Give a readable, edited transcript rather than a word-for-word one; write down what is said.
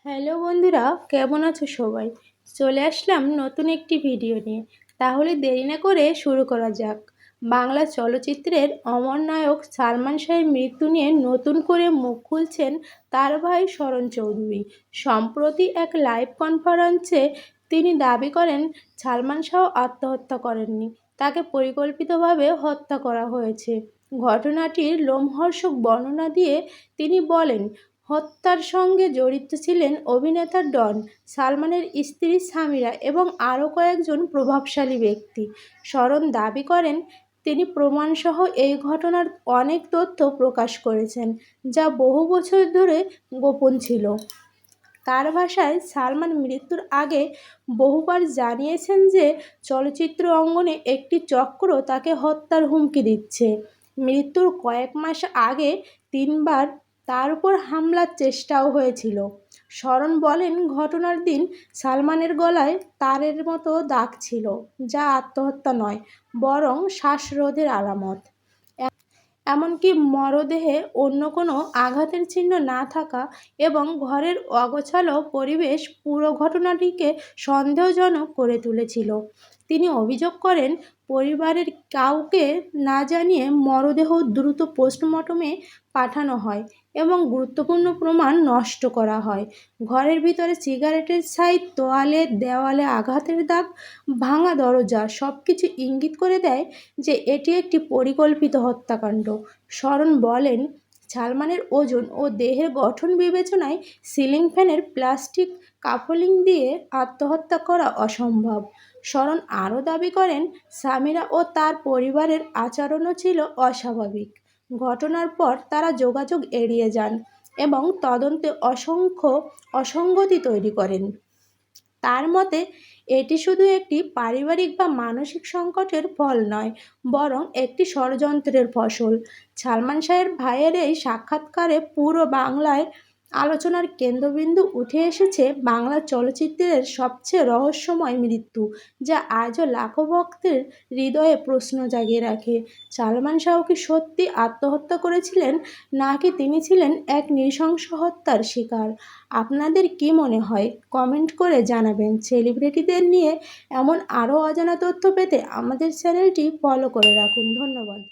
Hello বন্ধুরা, কেমন আছো সবাই? চলে আসলাম নতুন একটি ভিডিও নিয়ে। তাহলে দেরি না করে শুরু করা যাক। বাংলা চলচ্চিত্রের অমর নায়ক সালমান শাহের মৃত্যু নিয়ে নতুন করে মুখ খুলছেন তার ভাই শরণ চৌধুরী। সম্প্রতি এক লাইভ কনফারেন্সে তিনি দাবি করেন সালমান শাহ আত্মহত্যা করেননি, তাকে পরিকল্পিতভাবে হত্যা করা হয়েছে। ঘটনাটির লোমহর্ষক বর্ণনা দিয়ে তিনি বলেন, হত্যার সঙ্গে জড়িত ছিলেন অভিনেতা ডন, সালমানের স্ত্রী সামিরা এবং আরও কয়েকজন প্রভাবশালী ব্যক্তি। শরণ দাবি করেন, তিনি প্রমাণসহ এই ঘটনার অনেক তথ্য প্রকাশ করেছেন, যা বহু বছর ধরে গোপন ছিল। তার ভাষায়, সালমান মৃত্যুর আগে বহুবার জানিয়েছেন যে চলচ্চিত্র অঙ্গনে একটি চক্র তাকে হত্যার হুমকি দিচ্ছে। মৃত্যুর কয়েক মাস আগে 3বার তার উপর হামলার চেষ্টাও হয়েছিল। শরণ বলেন, ঘটনার দিন সালমানের গলায় তারের মতো দাগ ছিল, যা আত্মহত্যা নয়, বরং শ্বাসরোধের আলামত। এমনকি মরদেহে অন্য কোনো আঘাতের চিহ্ন না থাকা এবং ঘরের অগোছালো পরিবেশ পুরো ঘটনাটিকে সন্দেহজনক করে তুলেছিল। তিনি অভিযোগ করেন, পরিবারের কাউকে না জানিয়ে মরদেহ দ্রুত পোস্টমর্টমে পাঠানো হয় এবং গুরুত্বপূর্ণ প্রমাণ নষ্ট করা হয়। ঘরের ভিতরে সিগারেটের ছাই, তোয়ালে, দেওয়ালে আঘাতের দাগ, ভাঙা দরজা সবকিছু ইঙ্গিত করে দেয় যে এটি একটি পরিকল্পিত হত্যাকাণ্ড। শরণ বলেন, সালমানের ওজন ও দেহের গঠন বিবেচনায় সিলিং ফ্যানের প্লাস্টিক কাফলিং দিয়ে আত্মহত্যা করা অসম্ভব। শরণ আরও দাবি করেন, সামিরা ও তার পরিবারের আচরণও ছিল অস্বাভাবিক। ঘটনার পর তারা যোগাযোগ এড়িয়ে যান এবং তদন্তে অসংখ্য অসঙ্গতি তৈরি করেন। তার মতে, এটি শুধু একটি পারিবারিক বা মানসিক সংকটের ফল নয়, বরং একটি ষড়যন্ত্রের ফসল। সালমান শাহের ভাইয়ের এই সাক্ষাৎকারে পুরো বাংলায় আলোচনার কেন্দ্রবিন্দু উঠে এসেছে বাংলা চলচ্চিত্রের সবচেয়ে রহস্যময় মৃত্যু, যা আজও লাখো ভক্তের হৃদয়ে প্রশ্ন জাগিয়ে রাখে। সালমান শাহ কি সত্যি আত্মহত্যা করেছিলেন, নাকি তিনি ছিলেন এক নৃশংস হত্যার শিকার? আপনাদের কি মনে হয় কমেন্ট করে জানাবেন। সেলিব্রিটিদের নিয়ে এমন আরও অজানা তথ্য পেতে আমাদের চ্যানেলটি ফলো করে রাখুন। ধন্যবাদ।